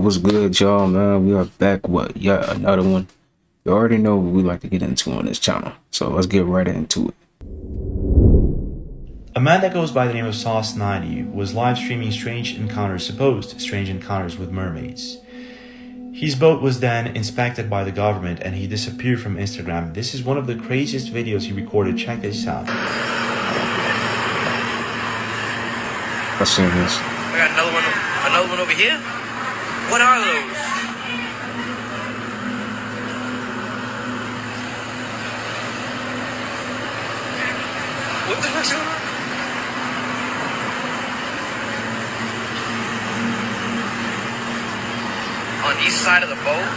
what's good, y'all, man? We are back with yet another one. You already know what we like to get into on this channel, so let's get right into it. A man that goes by the name of Sauce90 was live streaming supposed strange encounters with mermaids. His boat was then inspected by the government and he disappeared from Instagram. This is one of the craziest videos he recorded. Check this out. I've seen this. I got another one over here. What are those? What the heck's going on? On each side of the boat?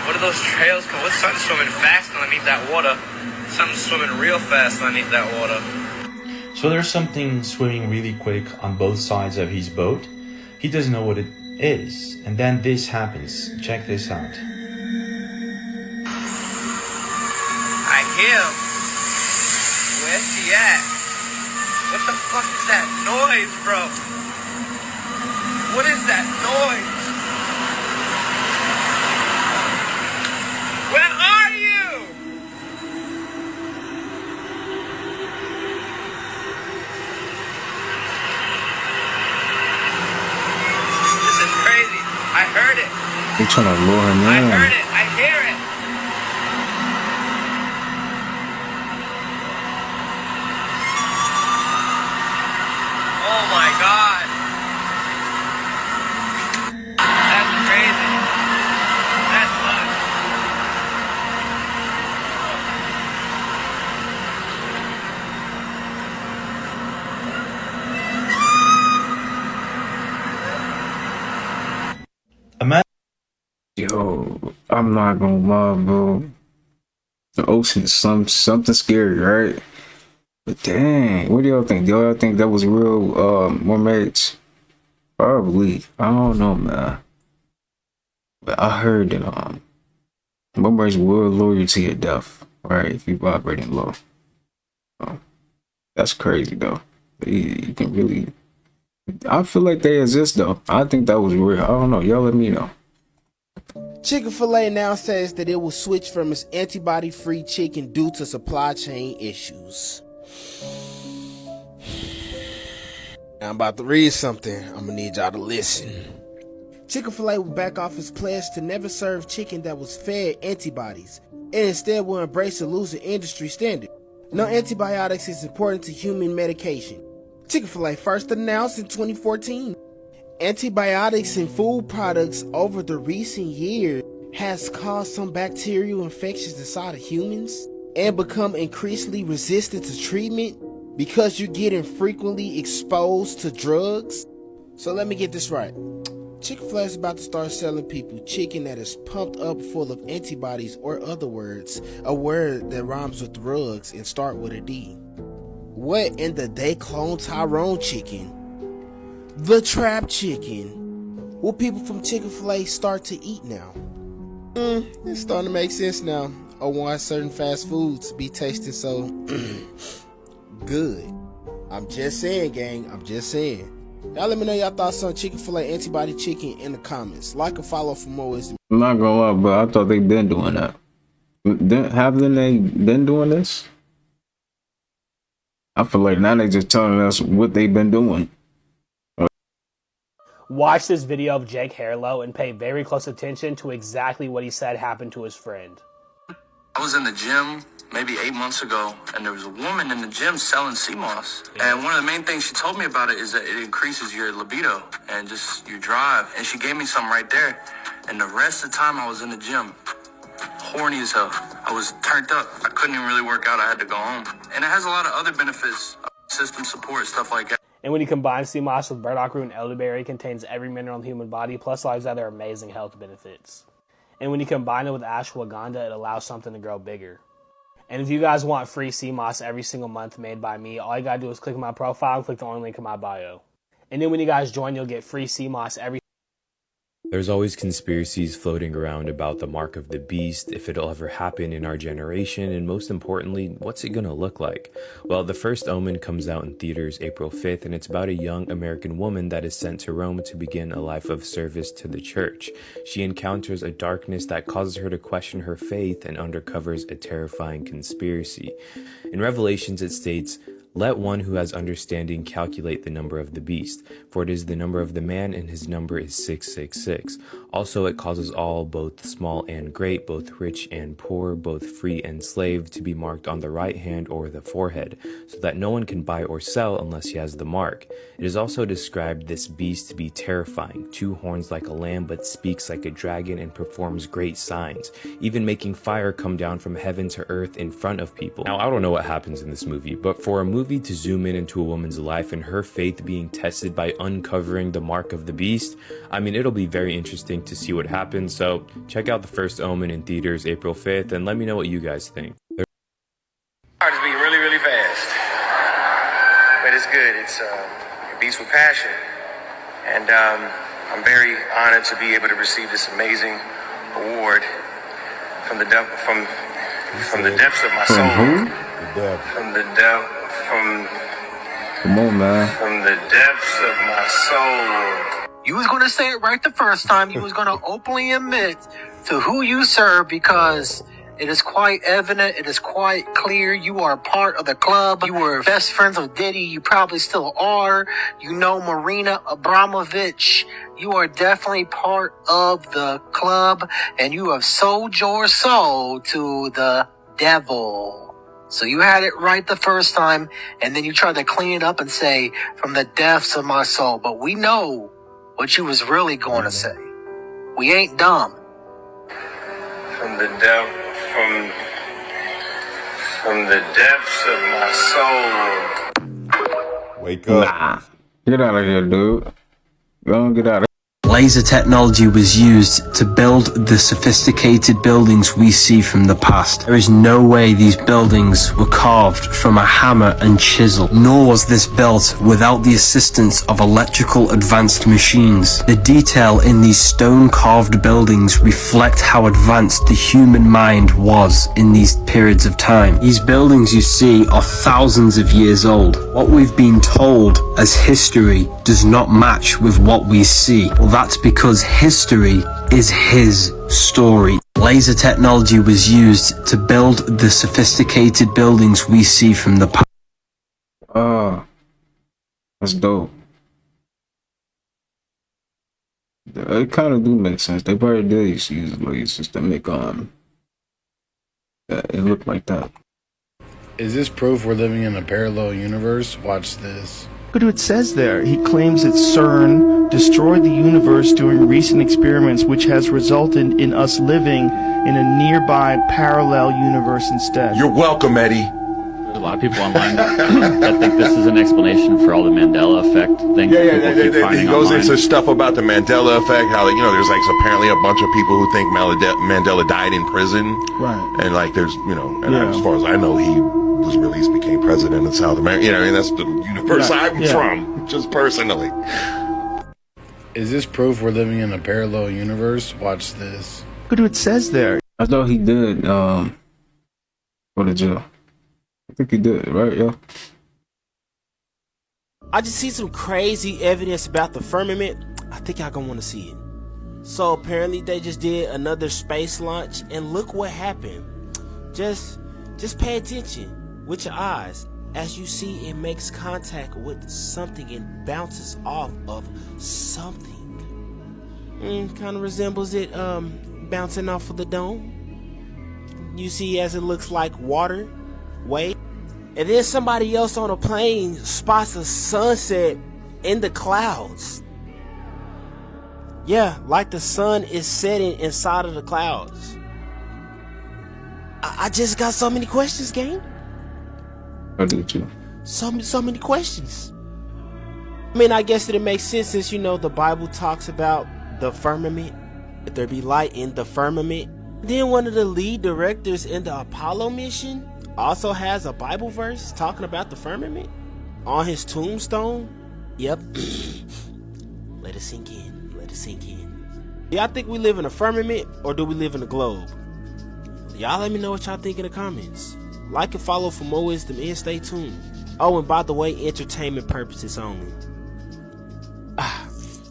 What are those trails? What's something swimming fast underneath that water? Something swimming real fast underneath that water. So there's something swimming really quick on both sides of his boat. He doesn't know what it is. And then this happens. Check this out. I hear him. Where's she at? What the fuck is that noise, bro? What is that noise? Where are you? This is crazy. I heard it. They trying to lure him in. I heard it. I hear it. Oh my God. That's crazy. That's nuts. A man Yo, I'm not gonna lie, bro. The ocean is something scary, right? But dang, what do y'all think? Do y'all think that was real mermaids? Probably. I don't know, man. But I heard that mermaids will lure you to your death, right? If you vibrating low. That's crazy though. You can really, I feel like they exist though. I think that was real. I don't know. Y'all let me know. ChickfilA now says that it will switch from its antibody-free chicken due to supply chain issues. Now I'm about to read something. I'm gonna need y'all to listen. ChickfilA will back off its pledge to never serve chicken that was fed antibodies, and instead will embrace a losing industry standard. No antibiotics is important to human medication. ChickfilA first announced in 2014. Antibiotics in food products over the recent years has caused some bacterial infections inside of humans and become increasingly resistant to treatment because you're getting frequently exposed to drugs. So let me get this right. ChickfilA is about to start selling people chicken that is pumped up full of antibodies, or other words, a word that rhymes with drugs and start with a D. What in the day clone Tyrone chicken? The trap chicken. Will people from ChickfilA start to eat now? It's starting to make sense now. Or why certain fast foods be tasting so good. I'm just saying, gang. I'm just saying. Y'all let me know y'all thoughts on ChickfilA antibody chicken in the comments. Like and follow for more wisdom. I'm not gonna lie, but I thought they've been doing that. Haven't they been doing this? I feel like now they just telling us what they've been doing. Watch this video of Jake Harlow and pay very close attention to exactly what he said happened to his friend. I was in the gym maybe 8 months ago, and there was a woman in the gym selling sea moss. And one of the main things she told me about it is that it increases your libido and just your drive. And she gave me some right there. And the rest of the time I was in the gym, horny as hell. I was turned up. I couldn't even really work out. I had to go home. And it has a lot of other benefits, system support, stuff like that. And when you combine sea moss with burdock root and elderberry, it contains every mineral in the human body, plus all these other amazing health benefits. And when you combine it with ashwagandha, it allows something to grow bigger. And if you guys want free sea moss every single month made by me, all you gotta do is click my profile and click the only link in my bio. And then when you guys join, you'll get free sea moss every There's always conspiracies floating around about the mark of the beast, if it'll ever happen in our generation, and most importantly, what's it gonna look like? Well, The First Omen comes out in theaters April 5th, and it's about a young American woman that is sent to Rome to begin a life of service to the church. She encounters a darkness that causes her to question her faith and uncovers a terrifying conspiracy. In Revelations, it states, "Let one who has understanding calculate the number of the beast, for it is the number of the man, and his number is 666. Also it causes all, both small and great, both rich and poor, both free and slave, to be marked on the right hand or the forehead, so that no one can buy or sell unless he has the mark. It is also described this beast to be terrifying, 2 horns like a lamb, but speaks like a dragon and performs great signs, even making fire come down from heaven to earth in front of people." Now, I don't know what happens in this movie, but for a movie to zoom in into a woman's life and her faith being tested by uncovering the mark of the beast, I mean, it'll be very interesting to see what happens. So check out The First Omen in theaters April 5th and let me know what you guys think. Heart is beating really, really fast. But it's good. It beats with passion. And I'm very honored to be able to receive this amazing award from the depths of my soul. Come on, man. From the depths of my soul. You was gonna say it right the first time. You was gonna openly admit to who you serve, because it is quite evident, it is quite clear you are part of the club. You were best friends with Diddy. You probably still are. You know Marina Abramovich. You are definitely part of the club, and you have sold your soul to the devil. So you had it right the first time, and then you tried to clean it up and say, "From the depths of my soul." But we know what you was really going to say. We ain't dumb. From the depths of my soul. Wake up. Nah. Get out of here, dude. Go and get out of here. Laser technology was used to build the sophisticated buildings we see from the past. There is no way these buildings were carved from a hammer and chisel, nor was this built without the assistance of electrical advanced machines. The detail in these stone-carved buildings reflect how advanced the human mind was in these periods of time. These buildings you see are thousands of years old. What we've been told as history does not match with what we see. Well, that's because history is his story. Laser technology was used to build the sophisticated buildings we see from the past. That's dope. It kind of do make sense. They probably did use lasers to make it look like that. Is this proof we're living in a parallel universe? Watch this. Look at what it says there. He claims that CERN destroyed the universe during recent experiments, which has resulted in us living in a nearby parallel universe instead. You're welcome, Eddie. There's a lot of people online that think this is an explanation for all the Mandela effect things that people keep finding He goes online. into stuff about the Mandela effect, how there's like apparently a bunch of people who think Mandela died in prison, Right. and like there's as far as I know, he was released, became president in South America. That's the universe I'm from, just personally. Is this proof we're living in a parallel universe? Watch this. Look at what it says there. I thought he did go to jail. I think he did, right? Yeah. I just see some crazy evidence about the firmament. I think y'all gonna want to see it. So apparently they just did another space launch, and look what happened. Just pay attention with your eyes. As you see, it makes contact with something and bounces off of something. Kind of resembles it bouncing off of the dome. You see, as it looks like water, wave. And then somebody else on a plane spots a sunset in the clouds. Yeah, like the sun is setting inside of the clouds. I just got so many questions, gang. I do too. So many questions. I mean, I guess that it makes sense since, the Bible talks about the firmament. That there be light in the firmament. Then one of the lead directors in the Apollo mission also has a Bible verse talking about the firmament on his tombstone. Yep. Let it sink in. Do y'all think we live in a firmament or do we live in a globe? Y'all let me know what y'all think in the comments. Like and follow for more wisdom and stay tuned. Oh, and by the way, entertainment purposes only.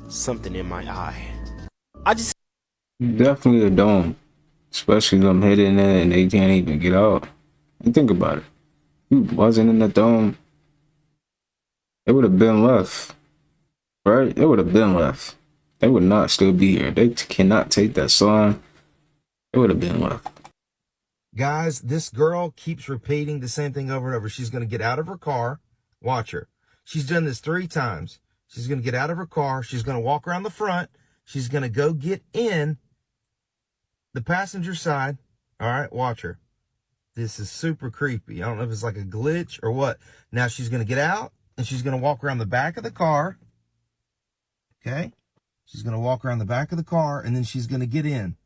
Something in my eye. Definitely a dome. Especially them hitting it and they can't even get out. And think about it. You wasn't in the dome. They would have been left. Right? They would have been left. They would not still be here. They cannot take that song. They would have been left. Guys, this girl keeps repeating the same thing over and over. She's going to get out of her car. Watch her. She's done this 3 times. She's going to get out of her car. She's going to walk around the front. She's going to go get in the passenger side. All right, watch her. This is super creepy. I don't know if it's like a glitch or what. Now she's going to get out and she's going to walk around the back of the car. Okay? She's going to walk around the back of the car and then she's going to get in.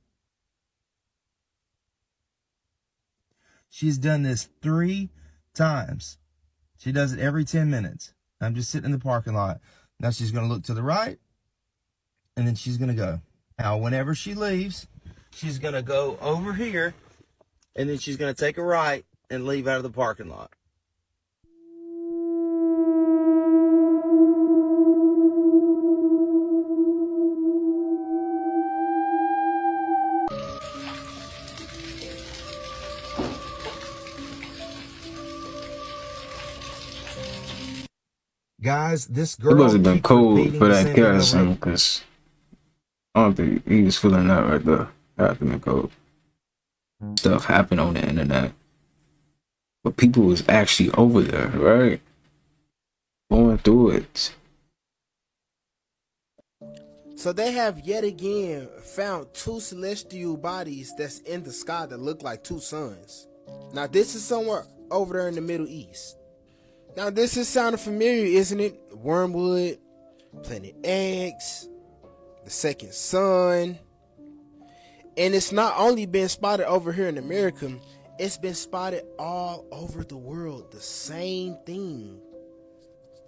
She's done this 3 times. She does it every 10 minutes. I'm just sitting in the parking lot. Now she's going to look to the right, and then she's going to go. Now, whenever she leaves, she's going to go over here, and then she's going to take a right and leave out of the parking lot. Guys, this girl. It must have been cold for that garrison because I don't think he was feeling that right there. That had to be cold. Stuff happened on the internet, but people was actually over there, right? Going through it. So they have yet again found 2 celestial bodies that's in the sky that look like 2 suns. Now this is somewhere over there in the Middle East. Now this is sounding familiar, isn't it? Wormwood, Planet X, the second sun. And it's not only been spotted over here in America, it's been spotted all over the world. The same thing.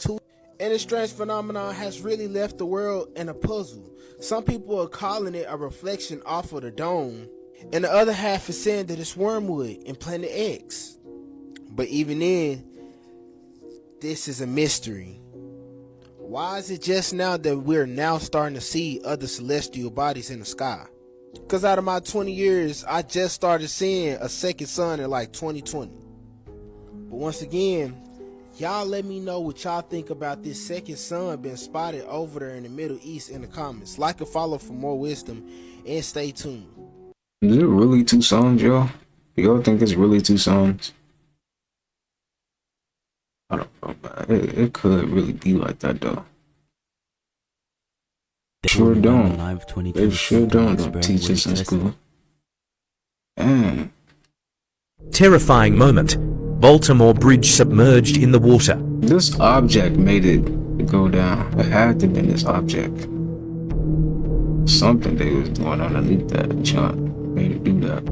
And this strange phenomenon has really left the world in a puzzle. Some people are calling it a reflection off of the dome, and the other half is saying that it's Wormwood and Planet X. But even then, this is a mystery. Why is it just now that we're now starting to see other celestial bodies in the sky? Because out of my 20 years, I just started seeing a second sun in like 2020. But once again, y'all let me know what y'all think about this second sun being spotted over there in the Middle East in the comments. Like and follow for more wisdom and stay tuned. Is it really 2 suns, y'all? Do y'all think it's really 2 suns? I don't know, man. It could really be like that, though. Sure don't. They sure don't teach us in school. Dang. Terrifying moment. Baltimore Bridge submerged in the water. This object made it go down. It had to be this object. Something they was doing underneath that chunk made it do that.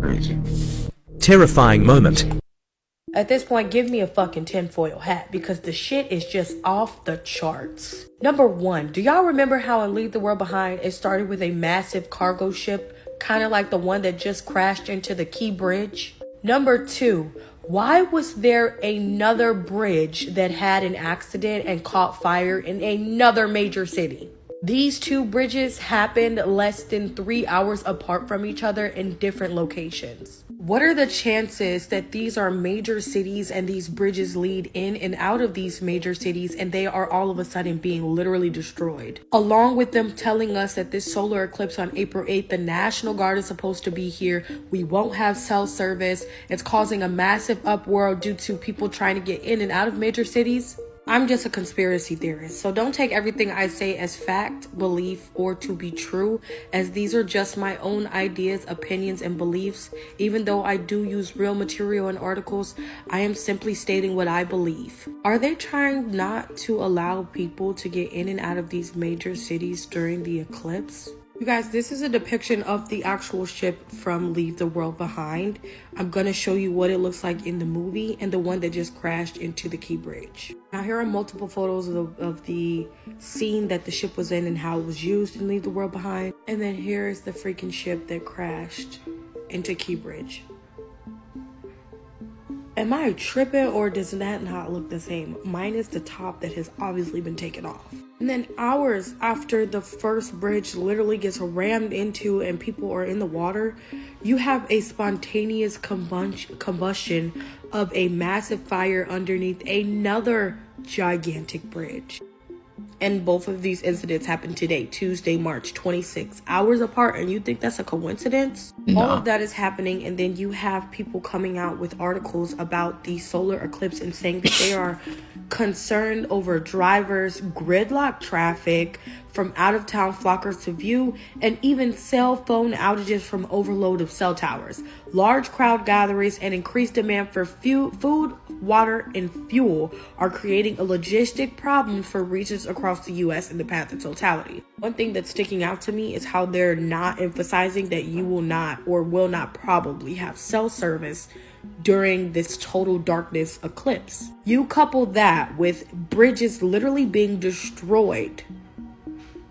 Crazy. Terrifying moment. At this point, give me a fucking tinfoil hat because the shit is just off the charts. Number 1, do y'all remember how in Leave the World Behind it started with a massive cargo ship, kind of like the one that just crashed into the Key Bridge? Number 2, why was there another bridge that had an accident and caught fire in another major city? These 2 bridges happened less than 3 hours apart from each other in different locations. What are the chances that these are major cities and these bridges lead in and out of these major cities and they are all of a sudden being literally destroyed? Along with them telling us that this solar eclipse on April 8th, the National Guard is supposed to be here. We won't have cell service. It's causing a massive uproar due to people trying to get in and out of major cities. I'm just a conspiracy theorist, so don't take everything I say as fact, belief, or to be true, as these are just my own ideas, opinions, and beliefs. Even though I do use real material and articles, I am simply stating what I believe. Are they trying not to allow people to get in and out of these major cities during the eclipse? You guys, this is a depiction of the actual ship from Leave the World Behind. I'm gonna show you what it looks like in the movie and the one that just crashed into the Key Bridge. Now here are multiple photos of the scene that the ship was in and how it was used in Leave the World Behind. And then here is the freaking ship that crashed into Key Bridge. Am I tripping, or does that not look the same? Minus the top that has obviously been taken off. And then hours after the first bridge literally gets rammed into and people are in the water, you have a spontaneous combustion of a massive fire underneath another gigantic bridge. And both of these incidents happened today, Tuesday, March 26, hours apart. And you think that's a coincidence? No. All of that is happening. And then you have people coming out with articles about the solar eclipse and saying that they are concerned over drivers, gridlock traffic from out-of-town flockers to view, and even cell phone outages from overload of cell towers. Large crowd gatherings and increased demand for food, water, and fuel are creating a logistic problem for regions across the U.S. in the path of totality. One thing that's sticking out to me is how they're not emphasizing that you will not or will not probably have cell service during this total darkness eclipse. You couple that with bridges literally being destroyed,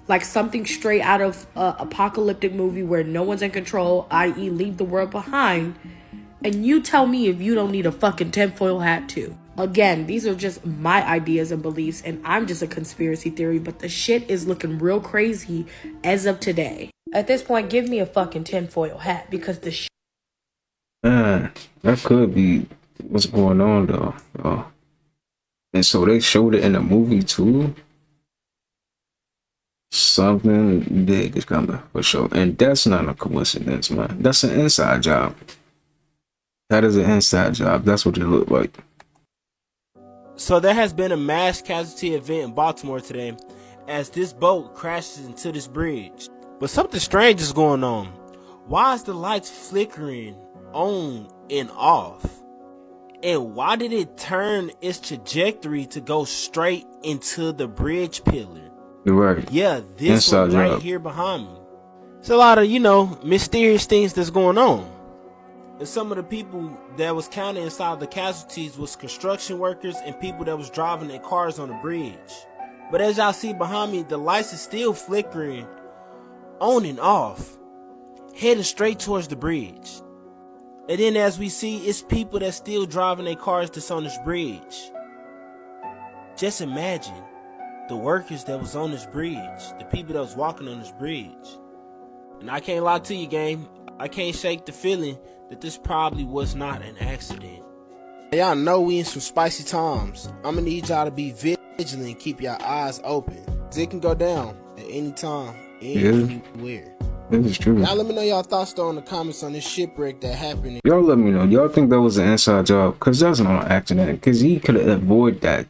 like something straight out of an apocalyptic movie where no one's in control, i.e. Leave the World Behind, and you tell me if you don't need a fucking tinfoil hat too. Again, these are just my ideas and beliefs, and I'm just a conspiracy theory, but the shit is looking real crazy as of today. At this point, give me a fucking tinfoil hat, because the shit... That could be what's going on though. And so they showed it in the movie too. Something big is coming for sure. And that's not a coincidence, man. That's an inside job. That is an inside job. That's what it looked like. So there has been a mass casualty event in Baltimore today as this boat crashes into this bridge. But something strange is going on. Why is the lights flickering on and off? And why did it turn its trajectory to go straight into the bridge pillar? You're right. Yeah, this inside one right job. here behind me. It's a lot of, mysterious things that's going on. And some of the people that was counted inside the casualties was construction workers and people that was driving their cars on the bridge. But as y'all see behind me, the lights is still flickering on and off, heading straight towards the bridge. And then as we see, it's people that's still driving their cars that's on this bridge. Just imagine the workers that was on this bridge, the people that was walking on this bridge. And I can't lie to you, gang, I can't shake the feeling that this probably was not an accident. Y'all know we in some spicy times. I'm gonna need y'all to be vigilant and keep your eyes open. It can go down at any time, anywhere. This is true. Y'all let me know y'all thoughts though in the comments on this shipwreck that happened. Y'all let me know. Y'all think that was an inside job? Because that's not an accident. Because he could have avoided that.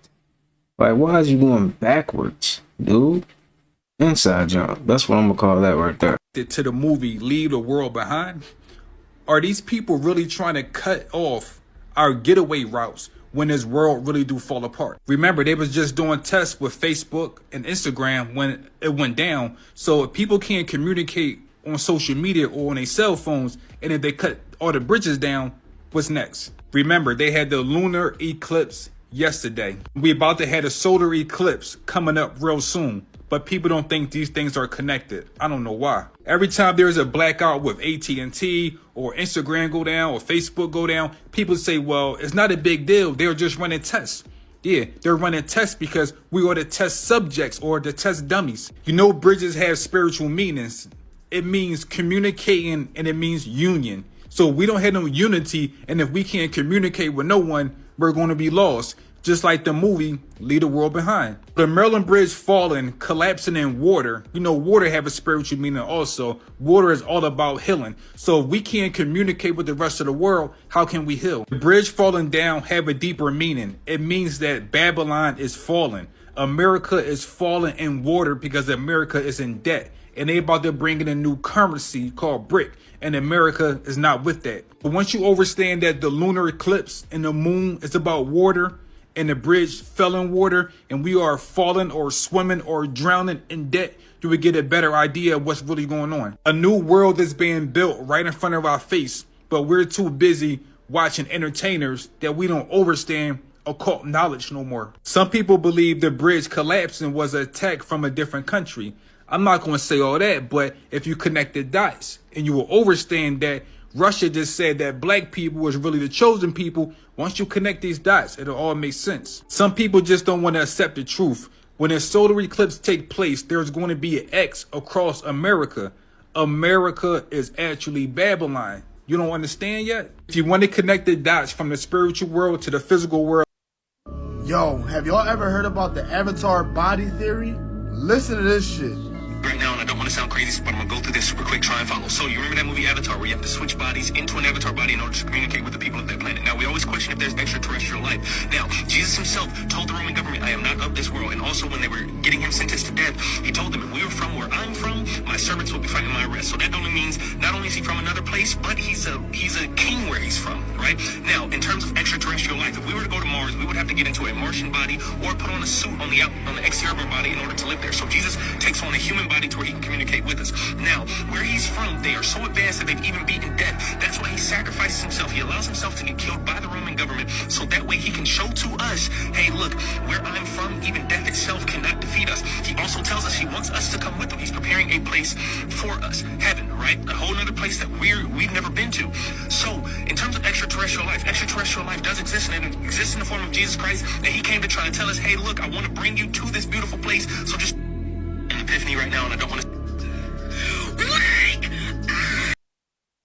Like, why is you going backwards, dude? Inside job. That's what I'm going to call that right there. To the movie Leave the World Behind? Are these people really trying to cut off our getaway routes when this world really do fall apart? Remember, they was just doing tests with Facebook and Instagram when it went down. So if people can't communicate on social media or on their cell phones, and if they cut all the bridges down, what's next? Remember, they had the lunar eclipse yesterday. We about to have a solar eclipse coming up real soon. But people don't think these things are connected. I don't know why. Every time there's a blackout with AT&T or Instagram go down or Facebook go down, people say, well, it's not a big deal. They're just running tests. Yeah, they're running tests because we are the test subjects or the test dummies. Bridges have spiritual meanings. It means communicating and it means union. So we don't have no unity, and if we can't communicate with no one, we're going to be lost. Just like the movie Leave the World Behind. The Merlin Bridge falling, collapsing in water. Water have a spiritual meaning also. Water is all about healing. So if we can't communicate with the rest of the world, how can we heal? The bridge falling down have a deeper meaning. It means that Babylon is falling. America is falling in water because America is in debt. And they about to bring in a new currency called brick. And America is not with that. But once you understand that the lunar eclipse and the moon is about water, and the bridge fell in water and we are falling or swimming or drowning in debt, you would get a better idea of what's really going on. A new world is being built right in front of our face, but we're too busy watching entertainers that we don't understand occult knowledge no more. Some people believe the bridge collapsing was an attack from a different country. I'm not going to say all that, but if you connect the dots and you will understand that Russia just said that black people was really the chosen people. Once you connect these dots, it'll all make sense. Some people just don't want to accept the truth. When a solar eclipse take place, there's going to be an X across America. America is actually Babylon. You don't understand yet? If you want to connect the dots from the spiritual world to the physical world. Yo, have y'all ever heard about the avatar body theory? Listen to this shit. Right now, and I don't want to sound crazy, but I'm gonna go through this super quick, try and follow. So you remember that movie Avatar, where you have to switch bodies into an avatar body in order to communicate with the people of that planet? Now, we always question if there's extraterrestrial life. Now, Jesus himself told the Roman government, I am not of this world. And also, when they were getting him sentenced to death, he told them, if we were from where I'm from, my servants will be fighting my arrest. So that only means, not only is he from another place, but he's a king where he's from, right? Now, in terms of extraterrestrial life, if we were to go to Mars, we would have to get into a Martian body or put on a suit on the exterior of our body in order to live there. So Jesus takes on a human body to where he can communicate with us. Now, where he's from, they are so advanced that they've even beaten death. That's why he sacrifices himself. He allows himself to get killed by the Roman government, so that way he can show to us, hey, look, where I'm from, even death itself cannot defeat us. He also tells us he wants us to come with him. He's preparing a place for us, heaven, right? A whole other place that we've never been to. So, in terms of extraterrestrial life does exist, and it exists in the form of Jesus Christ, and he came to try to tell us, hey, look, I want to bring you to this beautiful place, so just an epiphany right now, and I don't want to.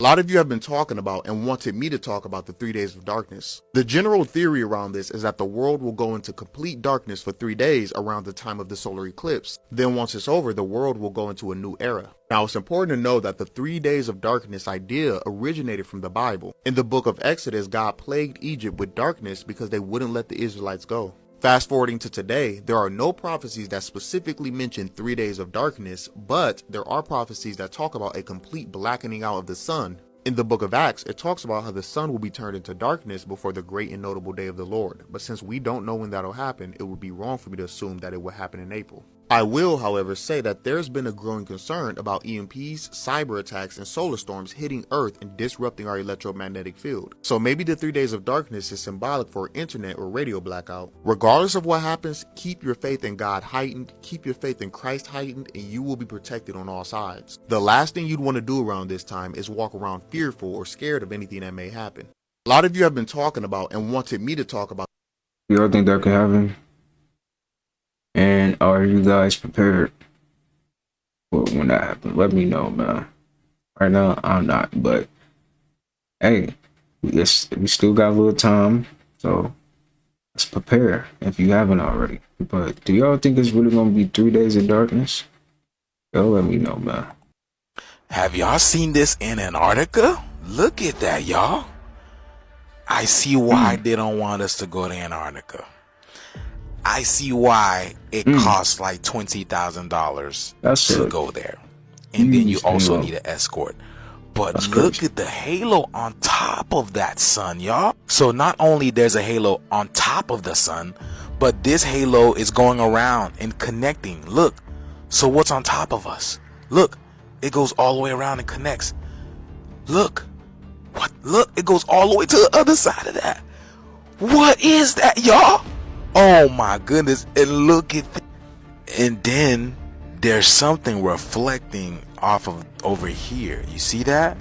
A lot of you have been talking about and wanted me to talk about the 3 days of darkness. The general theory around this is that the world will go into complete darkness for 3 days around the time of the solar eclipse. Then once it's over, the world will go into a new era. Now, it's important to know that the 3 days of darkness idea originated from the Bible. In the book of Exodus, God plagued Egypt with darkness because they wouldn't let the Israelites go. Fast forwarding to today, there are no prophecies that specifically mention 3 days of darkness, but there are prophecies that talk about a complete blackening out of the sun. In the book of Acts, it talks about how the sun will be turned into darkness before the great and notable day of the Lord. But since we don't know when that'll happen, it would be wrong for me to assume that it will happen in April. I will, however, say that there's been a growing concern about EMPs, cyber attacks, and solar storms hitting Earth and disrupting our electromagnetic field. So maybe the 3 days of darkness is symbolic for internet or radio blackout. Regardless of what happens, keep your faith in God heightened, keep your faith in Christ heightened, and you will be protected on all sides. The last thing you'd want to do around this time is walk around fearful or scared of anything that may happen. A lot of you have been talking about and wanted me to talk about. You all think that could happen? And are you guys prepared for when that happens? Let me know, man. Right now, I'm not, but hey, we still got a little time, so let's prepare if you haven't already. But do y'all think it's really gonna be 3 days of darkness? Yo, let me know, man. Have y'all seen this in Antarctica? Look at that, y'all. I see why they don't want us to go to Antarctica. I see why it costs like $20,000 to go there. And then you also need an escort. But look at the halo on top of that sun, y'all. So not only there's a halo on top of the sun, but this halo is going around and connecting. Look. So what's on top of us? Look. It goes all the way around and connects. Look. What? Look. It goes all the way to the other side of that. What is that, y'all? Oh my goodness, and look at that. And then there's something reflecting off of over here. You see that?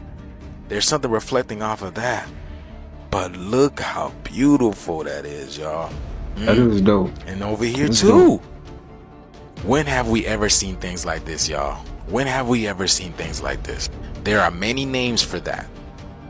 There's something reflecting off of that. But look how beautiful that is, y'all. That is dope. And over here too. When have we ever seen things like this, y'all? When have we ever seen things like this? There are many names for that,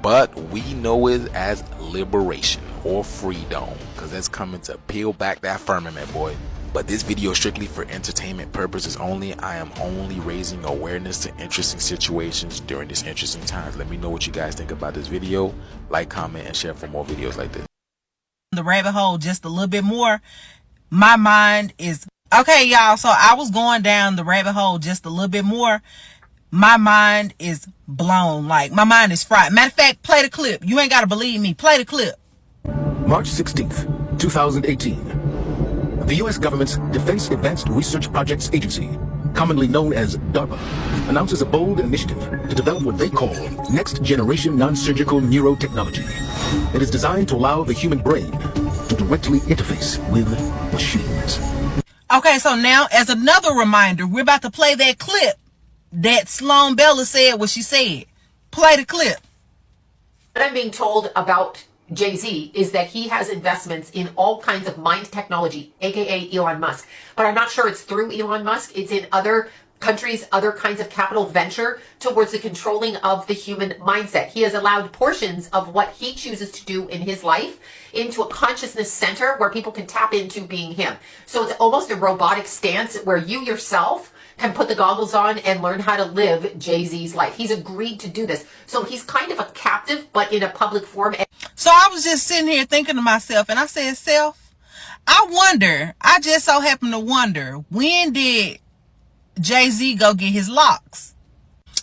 but we know it as liberation or freedom, because that's coming to peel back that firmament, boy. But this video is strictly for entertainment purposes only. I am only raising awareness to interesting situations during these interesting times. Let me know what you guys think about this video. Like, comment, and share for more videos like this. The rabbit hole just a little bit more. My mind is okay, y'all. So I was going down the rabbit hole just a little bit more. My mind is blown. Like, my mind is fried. Matter of fact, play the clip. You ain't got to believe me. Play the clip. March 16th, 2018. The U.S. government's Defense Advanced Research Projects Agency, commonly known as DARPA, announces a bold initiative to develop what they call next-generation non-surgical neurotechnology. It is designed to allow the human brain to directly interface with machines. Okay, so now as another reminder, we're about to play that clip that Sloan Bella said what she said. Play the clip. What I'm being told about Jay-Z is that he has investments in all kinds of mind technology, aka Elon Musk. But I'm not sure it's through Elon Musk. It's in other countries, other kinds of capital venture towards the controlling of the human mindset. He has allowed portions of what he chooses to do in his life into a consciousness center where people can tap into being him. So it's almost a robotic stance where you yourself can put the goggles on and learn how to live Jay-Z's life. He's agreed to do this. So he's kind of a captive, but in a public form. So I was just sitting here thinking to myself, and I said, self, I just so happen to wonder, when did Jay-Z go get his locks?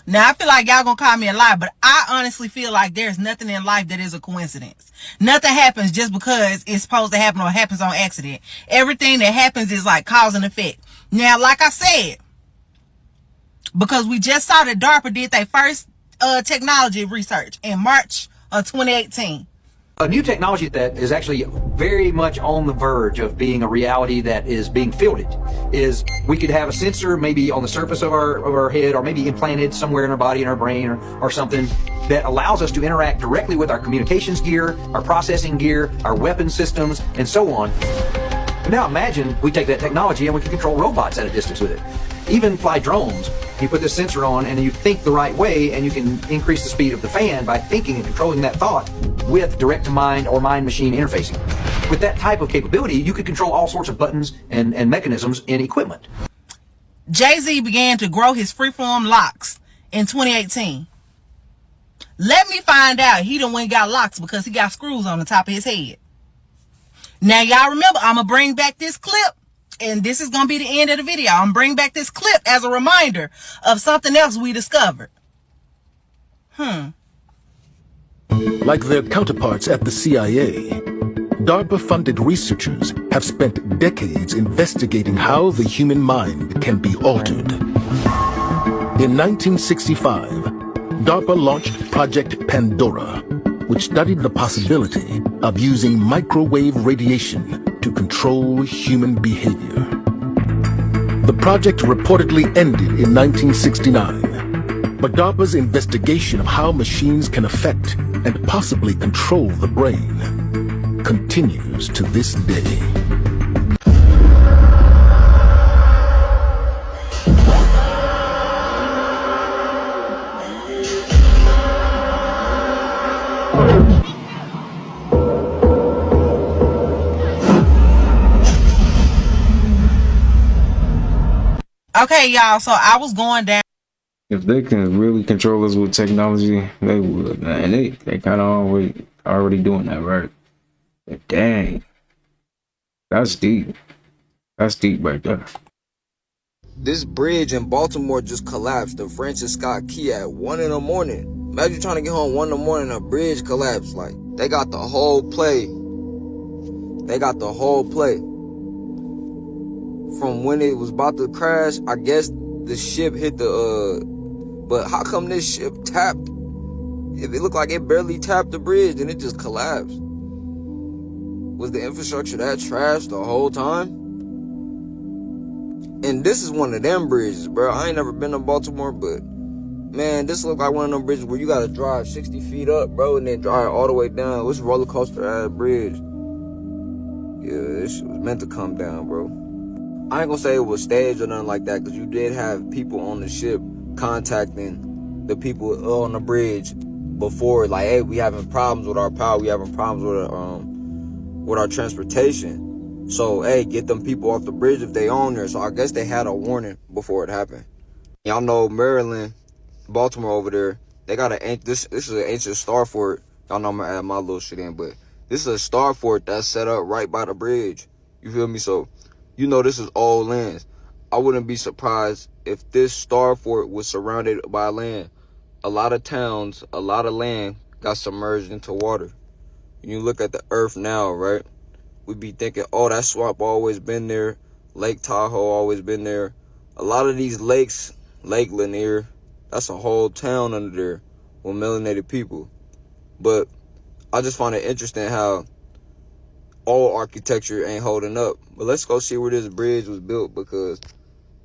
Now, I feel like y'all gonna call me a lie, but I honestly feel like there's nothing in life that is a coincidence. Nothing happens just because it's supposed to happen or happens on accident. Everything that happens is like cause and effect. Now, like I said, because we just saw that DARPA did their first technology research in March of 2018. A new technology that is actually very much on the verge of being a reality that is being fielded is we could have a sensor maybe on the surface of our head, or maybe implanted somewhere in our body, in our brain, or something that allows us to interact directly with our communications gear, our processing gear, our weapon systems, and so on. Now imagine we take that technology and we can control robots at a distance with it. Even fly drones. You put this sensor on and you think the right way, and you can increase the speed of the fan by thinking and controlling that thought with direct-to-mind or mind-machine interfacing. With that type of capability, you could control all sorts of buttons and mechanisms in equipment. Jay-Z began to grow his freeform locks in 2018. Let me find out he done went and got locks because he got screws on the top of his head. Now, y'all remember, I'm going to bring back this clip, and this is going to be the end of the video. I'm going to bring back this clip as a reminder of something else we discovered. Like their counterparts at the CIA, DARPA-funded researchers have spent decades investigating how the human mind can be altered. In 1965, DARPA launched Project Pandora, which studied the possibility of using microwave radiation to control human behavior. The project reportedly ended in 1969, but DARPA's investigation of how machines can affect and possibly control the brain continues to this day. Okay, y'all, so I was going down. If they can really control us with technology, they would, man. They kind of already doing that, right? But dang, that's deep. That's deep right there. This bridge in Baltimore just collapsed. The Francis Scott Key at 1 in the morning. Imagine trying to get home 1 in the morning, a bridge collapsed. Like, they got the whole play. They got the whole play. From when it was about to crash, I guess the ship hit the, but how come this ship tapped? If it looked like it barely tapped the bridge and it just collapsed. Was the infrastructure that trash the whole time? And this is one of them bridges, bro. I ain't never been to Baltimore, but man, this look like one of them bridges where you gotta drive 60 feet up, bro, and then drive all the way down. It's a roller coaster ass bridge. Yeah, this shit was meant to come down, bro. I ain't gonna say it was staged or nothing like that, because you did have people on the ship contacting the people on the bridge before, like, hey, we having problems with our power, we having problems with our transportation. So, hey, get them people off the bridge if they on there. So I guess they had a warning before it happened. Y'all know Maryland, Baltimore over there, they got this is an ancient star fort. Y'all know I'm gonna add my little shit in, but this is a star fort that's set up right by the bridge. You feel me? So, you know this is old lands. I wouldn't be surprised if this star fort was surrounded by land. A lot of towns, a lot of land got submerged into water. You look at the earth now, right? we be thinking, oh, that swamp always been there. Lake Tahoe always been there. A lot of these lakes, Lake Lanier, that's a whole town under there with melanated people. But I just find it interesting how all architecture ain't holding up. But let's go see where this bridge was built, because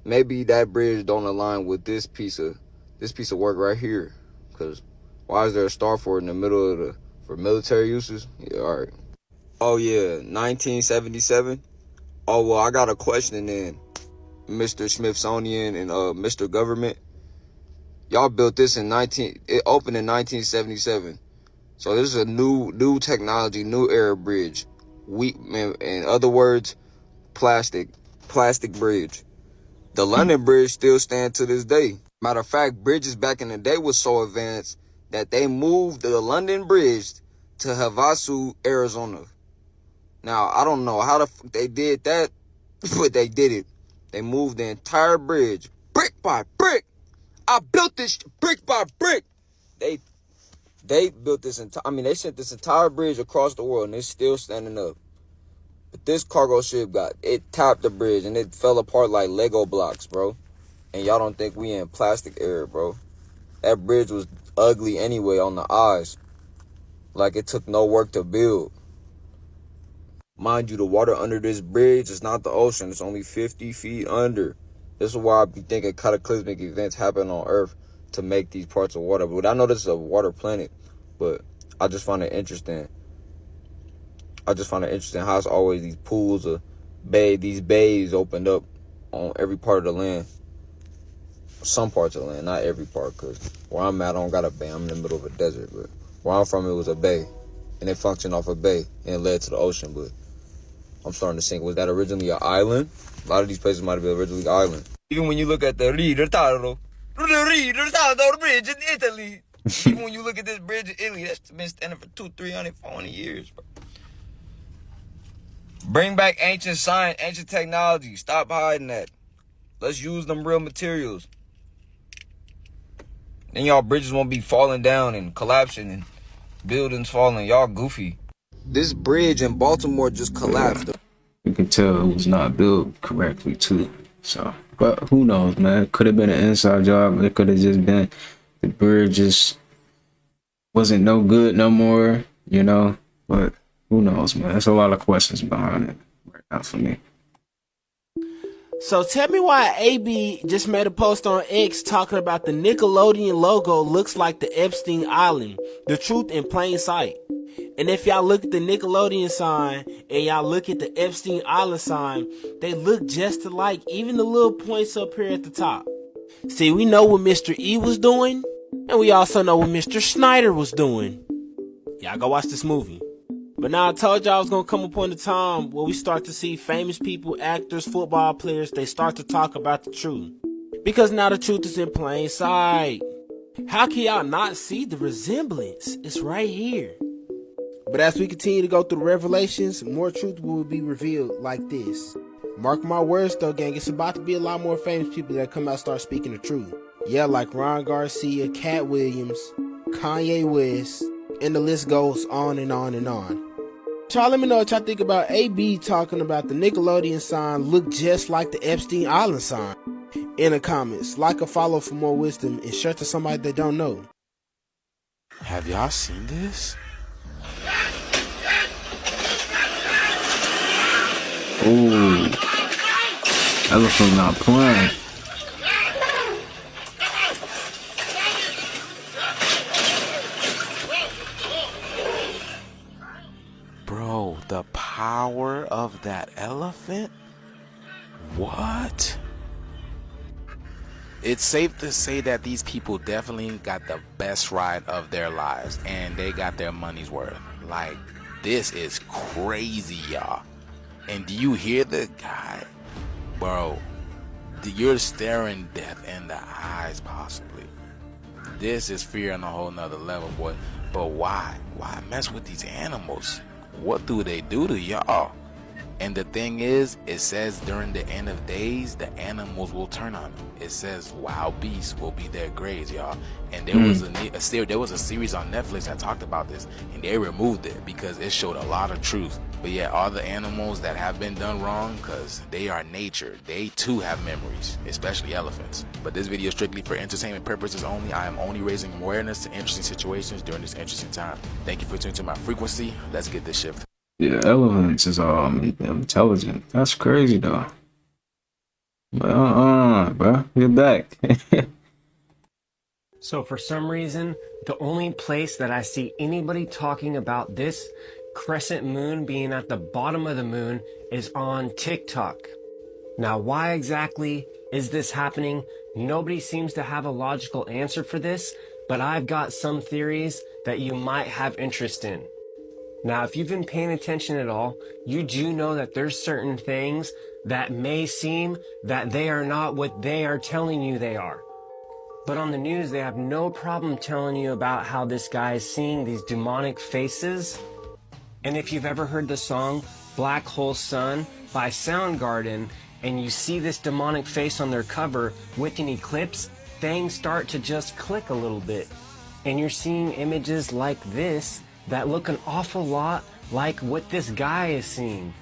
maybe that bridge don't align with this piece of work right here. Because why is there a starboard in the middle of for military uses? Yeah, all right. Oh yeah, 1977. Oh well, I got a question then, Mr. Smithsonian and Mr. Government. Y'all built this it opened in 1977. So this is a new technology, new era bridge. In other words, plastic bridge. The London Bridge still stands to this day. Matter of fact, bridges back in the day was so advanced that they moved the London Bridge to Havasu, Arizona. Now, I don't know how the fuck they did that, but they did it. They moved the entire bridge, brick by brick. I built this brick by brick. They built this they sent this entire bridge across the world, and it's still standing up. But this cargo ship tapped the bridge, and it fell apart like Lego blocks, bro. And y'all don't think we in plastic era, bro. That bridge was ugly anyway on the eyes. Like it took no work to build. Mind you, the water under this bridge is not the ocean. It's only 50 feet under. This is why I be thinking cataclysmic events happen on Earth to make these parts of water. But I know this is a water planet, but I just find it interesting. How it's always these pools of these bays opened up on every part of the land. Some parts of the land, not every part, because where I'm at, I don't got a bay. I'm in the middle of a desert, but where I'm from, it was a bay, and it functioned off a bay, and it led to the ocean. But I'm starting to think, was that originally an island? A lot of these places might have been originally island. Even when you look at the Ritardo Bridge in Italy, even when you look at this bridge in Italy, that's been standing for 200, 300, 400 years, bro. Bring back ancient science, ancient technology. Stop hiding that. Let's use them real materials. Then y'all bridges won't be falling down and collapsing and buildings falling. Y'all goofy. This bridge in Baltimore just collapsed. You can tell it was not built correctly too. So, but who knows, man? It could have been an inside job. It could have just been the bridge just wasn't no good no more, you know. But who knows, man? There's a lot of questions behind it right now for me. So tell me why AB just made a post on X talking about the Nickelodeon logo looks like the Epstein Island. The truth in plain sight. And if y'all look at the Nickelodeon sign and y'all look at the Epstein Island sign, they look just alike, even the little points up here at the top. See, we know what Mr. E was doing, and we also know what Mr. Snyder was doing. Y'all go watch this movie. But now I told y'all I was going to come upon the time where we start to see famous people, actors, football players, they start to talk about the truth. Because now the truth is in plain sight. How can y'all not see the resemblance? It's right here. But as we continue to go through the revelations, more truth will be revealed like this. Mark my words though, gang, it's about to be a lot more famous people that come out and start speaking the truth. Yeah, like Ron Garcia, Cat Williams, Kanye West, and the list goes on and on and on. Y'all let me know what y'all think about AB talking about the Nickelodeon sign look just like the Epstein Island sign. In the comments, like or follow for more wisdom and share to somebody that don't know. Have y'all seen this? Ooh, elephant not playing. Bro, the power of that elephant? What? It's safe to say that these people definitely got the best ride of their lives, and they got their money's worth. Like, this is crazy, y'all. And do you hear the guy? Bro, you're staring death in the eyes, possibly. This is fear on a whole nother level, boy. But why? Why mess with these animals? What do they do to y'all? And the thing is, it says during the end of days, the animals will turn on them. It says wild beasts will be their graves, y'all. And there was a series on Netflix that talked about this, and they removed it because it showed a lot of truth. But yeah, all the animals that have been done wrong, because they are nature, they too have memories, especially elephants. But this video is strictly for entertainment purposes only. I am only raising awareness to interesting situations during this interesting time. Thank you for tuning to my frequency. Let's get this shift. Yeah, elephants is intelligent. That's crazy though. But bro, get back. So for some reason, the only place that I see anybody talking about this crescent moon being at the bottom of the moon is on TikTok. Now, why exactly is this happening? Nobody seems to have a logical answer for this, but I've got some theories that you might have interest in. Now, if you've been paying attention at all, you do know that there's certain things that may seem that they are not what they are telling you they are. But on the news, they have no problem telling you about how this guy is seeing these demonic faces. And if you've ever heard the song Black Hole Sun by Soundgarden, and you see this demonic face on their cover with an eclipse, things start to just click a little bit. And you're seeing images like this that look an awful lot like what this guy is seeing.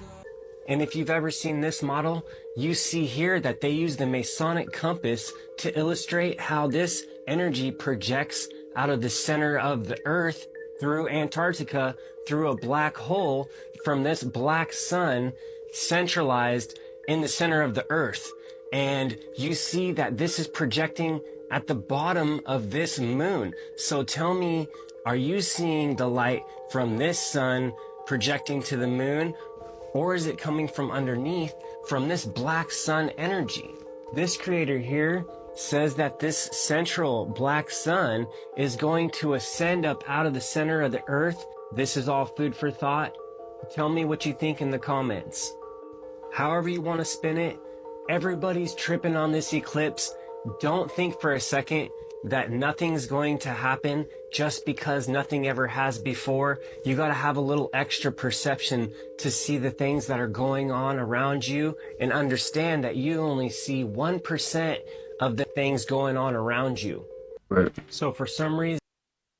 And if you've ever seen this model, you see here that they use the Masonic compass to illustrate how this energy projects out of the center of the Earth through Antarctica, through a black hole from this black sun centralized in the center of the Earth. And you see that this is projecting at the bottom of this moon. So tell me, are you seeing the light from this sun projecting to the moon? Or is it coming from underneath from this black sun energy? This creator here says that this central black sun is going to ascend up out of the center of the earth. This is all food for thought. Tell me what you think in the comments. However you want to spin it, everybody's tripping on this eclipse. Don't think for a second that nothing's going to happen just because nothing ever has before. You got to have a little extra perception to see the things that are going on around you and understand that you only see 1% of the things going on around you. Right. So for some reason,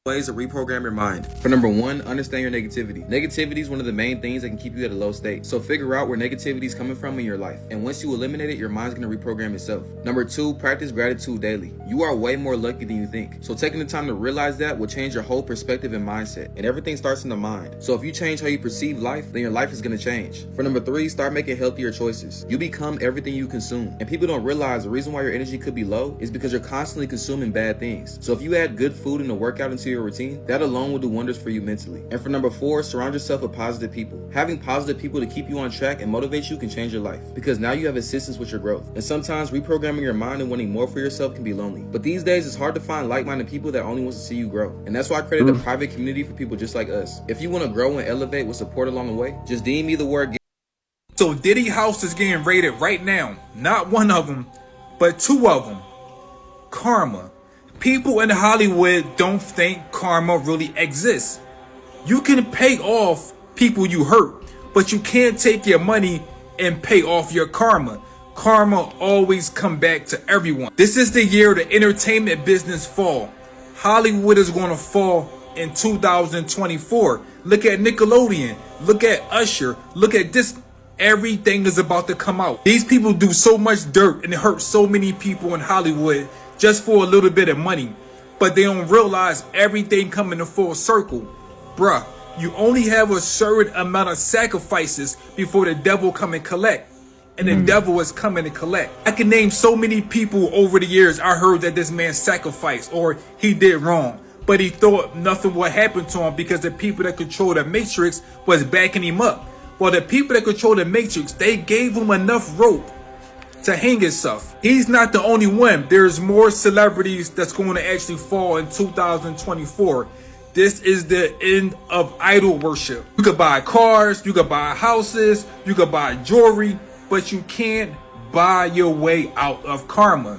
ways to reprogram your mind. For number one, understand your negativity. Negativity is one of the main things that can keep you at a low state. So figure out where negativity is coming from in your life. And once you eliminate it, your mind's going to reprogram itself. Number two, practice gratitude daily. You are way more lucky than you think. So taking the time to realize that will change your whole perspective and mindset. And everything starts in the mind. So if you change how you perceive life, then your life is going to change. For number three, start making healthier choices. You become everything you consume. And people don't realize the reason why your energy could be low is because you're constantly consuming bad things. So if you add good food and a workout into your routine, that alone will do wonders for you mentally. And for number four, surround yourself with positive people. Having positive people to keep you on track and motivate you can change your life, because now you have assistance with your growth. And sometimes reprogramming your mind and wanting more for yourself can be lonely. But these days it's hard to find like-minded people that only want to see you grow. And that's why I created a private community for people just like us. If you want to grow and elevate with support along the way, just DM me the word. So Diddy house is getting raided right now. Not one of them, but two of them. Karma. People in Hollywood don't think karma really exists. You can pay off people you hurt, but you can't take your money and pay off your karma. Karma always come back to everyone. This is the year the entertainment business fall. Hollywood is going to fall in 2024. Look at Nickelodeon. Look at Usher. Look at this. Everything is about to come out. These people do so much dirt and hurt so many people in Hollywood just for a little bit of money, but they don't realize everything coming in full circle. Bruh, you only have a certain amount of sacrifices before the devil come and collect, and the devil is coming to collect. I can name so many people over the years I heard that this man sacrificed or he did wrong, but he thought nothing would happen to him because the people that control the matrix was backing him up. Well, the people that control the matrix, they gave him enough rope to hang himself. He's not the only one. There's more celebrities that's going to actually fall in 2024. This is the end of idol worship. You could buy cars, you could buy houses, you could buy jewelry, but you can't buy your way out of karma.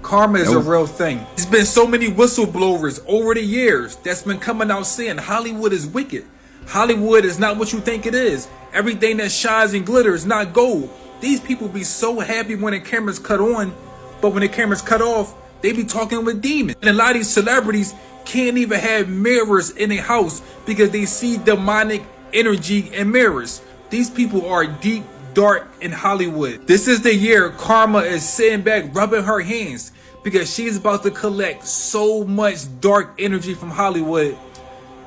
Karma is a real thing. There's been so many whistleblowers over the years that's been coming out saying Hollywood is wicked. Hollywood is not what you think it is. Everything that shines and glitters is not gold. These people be so happy when the cameras cut on, but when the cameras cut off, they be talking with demons. And a lot of these celebrities can't even have mirrors in their house because they see demonic energy and mirrors. These people are deep, dark in Hollywood. This is the year Karma is sitting back rubbing her hands because she's about to collect so much dark energy from Hollywood.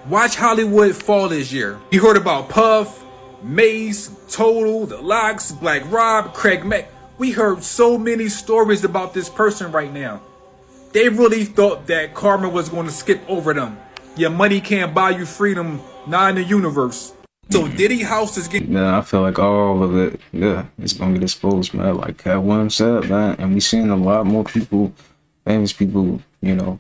Watch Hollywood fall this year. You heard about Puff, Mace, Total, The Locks, Black Rob, Craig Mack. We heard so many stories about this person right now. They really thought that Karma was going to skip over them. Your money can't buy you freedom, not in the universe. So Diddy House is getting... Yeah, I feel like all of it, yeah, it's going to get exposed, man. Like Cat Williams said, man. And we seeing a lot more people, famous people, you know,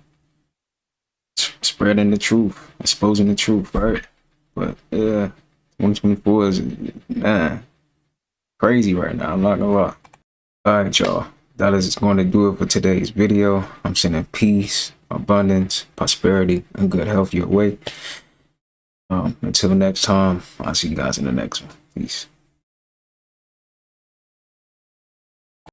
spreading the truth, exposing the truth, right? But yeah, 2024 is, man, crazy right now. I'm not gonna lie. All right, y'all. That is going to do it for today's video. I'm sending peace, abundance, prosperity, and good health your way. Until next time, I'll see you guys in the next one. Peace.